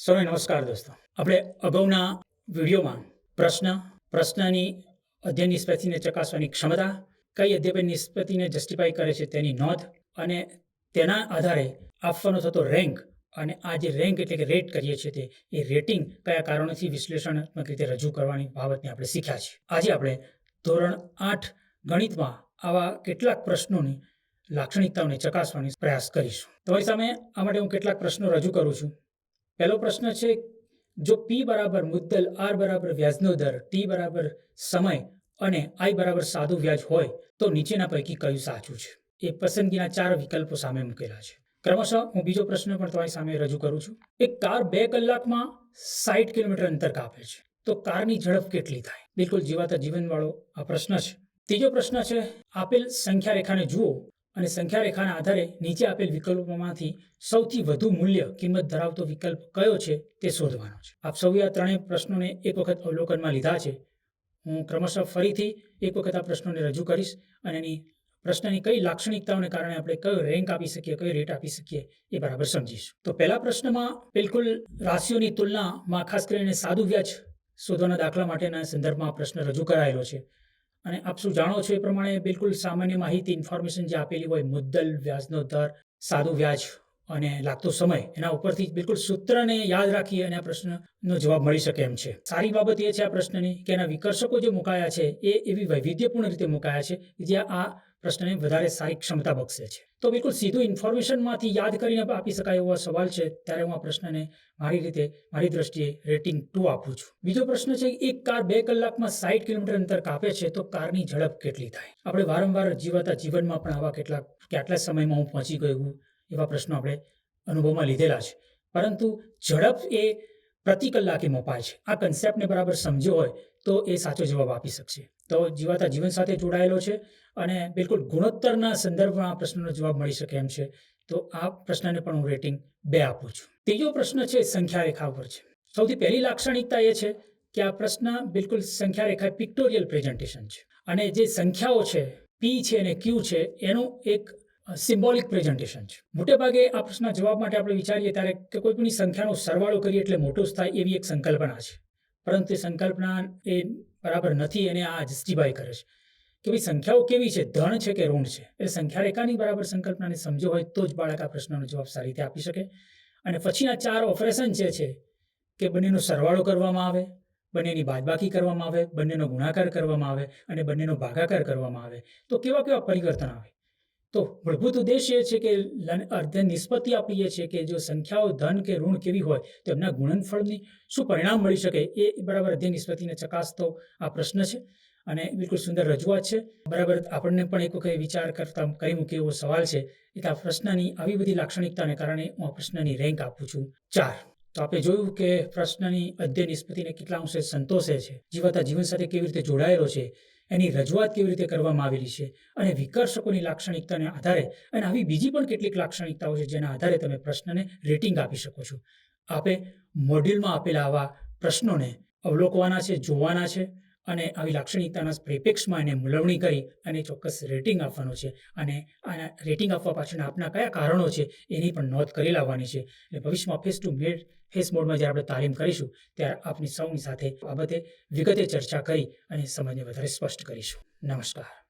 સૌને નમસ્કાર દોસ્તો. આપણે અગાઉના વિડીયોમાં પ્રશ્નની અધ્યયન નિષ્પત્તિને ચકાસવાની ક્ષમતા, કઈ અધ્યયન નિષ્પત્તિને જસ્ટિફાઈ કરે છે તેની નોંધ અને તેના આધારે આપવાનો થતો રેન્ક અને આ જે રેન્ક એટલે કે રેટ કરીએ છીએ તે એ રેટિંગ કયા કારણોથી વિશ્લેષણાત્મક રીતે રજૂ કરવાની બાબતને આપણે શીખ્યા છીએ. આજે આપણે ધોરણ 8 ગણિતમાં આવા કેટલાક પ્રશ્નોની લાક્ષણિકતાઓને ચકાસવાનો પ્રયાસ કરીશું. તમારી સામે આ માટે હું કેટલાક પ્રશ્નો રજૂ કરું છું. પહેલો પ્રશ્ન છે, જો P બરાબર મુદ્દલ, R બરાબર વ્યાજનો દર, T બરાબર સમય અને I બરાબર સાદું વ્યાજ હોય તો નીચેના પૈકી કયું સાચું છે? એ પસંદગીના 4 વિકલ્પો સામે મૂકેલા છે. ક્રમશઃ હું બીજો પ્રશ્ન પણ તમારી સામે રજૂ કરું છું. એક કાર 2 કલાકમાં 60 કિલોમીટર અંતર કાપે છે તો કારની ઝડપ કેટલી થાય? બિલકુલ જીવાતા જીવનવાળો આ પ્રશ્ન છે. ત્રીજો પ્રશ્ન છે, આપેલ સંખ્યા રેખાને જુઓ અને સંખ્યા રેખાના આધારે નીચે આપેલ વિકલ્પોમાંથી સૌથી વધુ મૂલ્ય કિંમત ધરાવતો વિકલ્પ કયો છે તે શોધવાનો છે. આપ સૌએ આ ત્રણેય પ્રશ્નોને એક વખત અવલોકનમાં લીધા છે. હું ક્રમશઃ ફરીથી એક વખત આ પ્રશ્નોને રજૂ કરીશ અને એની પ્રશ્નની કઈ લાક્ષણિકતાઓને કારણે આપણે કયો રેન્ક આપી શકીએ, કયો રેટ આપી શકીએ એ બરાબર સમજીશું. તો પહેલા પ્રશ્નમાં બિલકુલ રાશિઓની તુલનામાં ખાસ કરીને સાદું વ્યાજ શોધવાના દાખલા માટેના સંદર્ભમાં પ્રશ્ન રજૂ કરાયેલો છે. અને આપ શું જાણો છો એ પ્રમાણે બિલકુલ સામાન્ય માહિતી ઇન્ફોર્મેશન જે આપેલી હોય, મુદ્દલ, વ્યાજનો દર, સાદું વ્યાજ અને લાગતો સમય, એના ઉપરથી બિલકુલ સૂત્રને યાદ રાખી અને આ પ્રશ્નનો જવાબ મળી શકે એમ છે. સારી બાબત એ છે આ પ્રશ્નની કે એના વિકર્ષકો જે મુકાયા છે એ એવી વૈવિધ્યપૂર્ણ રીતે મુકાયા છે જે આ પ્રશ્નને વધારે સારી ક્ષમતા બક્ષે છે. તો બિલકુલ સીધું ઇન્ફોર્મેશનમાંથી યાદ કરીને આપી શકાય એવો સવાલ છે, ત્યારે હું આ પ્રશ્નને મારી દ્રષ્ટિએ રેટિંગ 2 આપું છું. બીજો પ્રશ્ન છે, એક કાર 2 કલાકમાં 60 કિલોમીટર અંતર કાપે છે તો કારની ઝડપ કેટલી થાય? આપણે વારંવાર જીવાતા જીવનમાં પણ આવા કેટલા સમયમાં હું પહોંચી ગયો એવા પ્રશ્નો આપણે અનુભવમાં લીધેલા છે. પરંતુ ઝડપ એ પ્રતિ કલાકે મપાય છે. આ કન્સેપ્ટને બરાબર સમજ્યો હોય તો એ સાચો જવાબ આપી શકશે. તો જીવાતા જીવન સાથે જોડાયેલો છે અને બિલકુલ ગુણોત્તરના સંદર્ભમાં આ પ્રશ્નનો જવાબ મળી શકે એમ છે. તો આ પ્રશ્નને પણ હું રેટિંગ 2 આપું છું. ત્રીજો પ્રશ્ન છે, સંખ્યા રેખા ઉપર છે. સૌથી પહેલી લાક્ષણિકતા એ છે કે આ પ્રશ્ન બિલકુલ સંખ્યા રેખા પિક્ટોરિયલ પ્રેઝન્ટેશન છે અને જે સંખ્યાઓ છે P છે અને Q છે એનું એક સિમ્બોલિક પ્રેઝન્ટેશન છે. મોટે ભાગે આ પ્રશ્નના જવાબ માટે આપણે વિચારીએ ત્યારે કે કોઈ પણ સંખ્યાનો સરવાળો કરીએ એટલે મોટો જ થાય એવી એક સંકલ્પના છે. પરંતુ એ સંકલ્પના એ બરાબર નથી અને આ જસ્ટિફાઈ કરે છે કે ભાઈ સંખ્યાઓ કેવી છે, ધન છે કે ઋણ છે. એટલે સંખ્યા રેખાની બરાબર સંકલ્પનાને સમજ્યો હોય તો જ બાળક આ પ્રશ્નનો જવાબ સારી રીતે આપી શકે. અને પછીના 4 ઓપરેશન જે છે કે બંનેનો સરવાળો કરવામાં આવે, બંનેની બાદબાકી કરવામાં આવે, બંનેનો ગુણાકાર કરવામાં આવે અને બંનેનો ભાગાકાર કરવામાં આવે તો કેવા પરિવર્તન આવે? તો મૂળભૂત ઉદ્દેશ્ય એ છે કે અધ્યયન નિષ્પત્તિ આપીએ છીએ કે જો સંખ્યાઓ ધન કે ઋણ કેવી હોય તો એમના ગુણનફળની શું પરિણામ મળી શકે એ બરાબર અધ્યયન નિષ્પત્તિને ચકાસતો આ પ્રશ્ન છે અને બિલકુલ સુંદર રજૂઆત છે. બરાબર આપણને પણ એક વખત વિચાર કરતા કરી મૂકે એવો સવાલ છે. એટલે આ પ્રશ્નની આવી બધી લાક્ષણિકતાને કારણે હું આ પ્રશ્નની રેન્ક આપું છું 4. તો આપણે જોયું કે પ્રશ્નની અધ્યયન નિષ્પત્તિને કેટલા અંશે સંતોષે છે, જીવાતા જીવન સાથે કેવી રીતે જોડાયેલો છે, એની રજૂઆત કેવી રીતે કરવામાં આવેલી છે અને વિકર્ષકોની લાક્ષણિકતાને આધારે અને આવી બીજી પણ કેટલીક લાક્ષણિકતાઓ છે જેના આધારે તમે પ્રશ્નને રેટિંગ આપી શકો છો. આપે મોડ્યુલમાં આપેલા આવા પ્રશ્નોને અવલોકવાના છે, જોવાના છે અને આવી લાક્ષણિકતાના પરિપ્રેક્ષમાં એને મૂલવણી કરી અને ચોક્કસ રેટિંગ આપવાનો છે અને આના રેટિંગ આપવા પાછળના આપના કયા કારણો છે એની પણ નોંધ કરી લાવવાની છે. એટલે ભવિષ્યમાં ફેસ મોડમાં જ્યારે આપણે તાલીમ કરીશું ત્યારે આપની સૌની સાથે બાબતે વિગતે ચર્ચા કરી અને સમજને વધારે સ્પષ્ટ કરીશું. નમસ્કાર.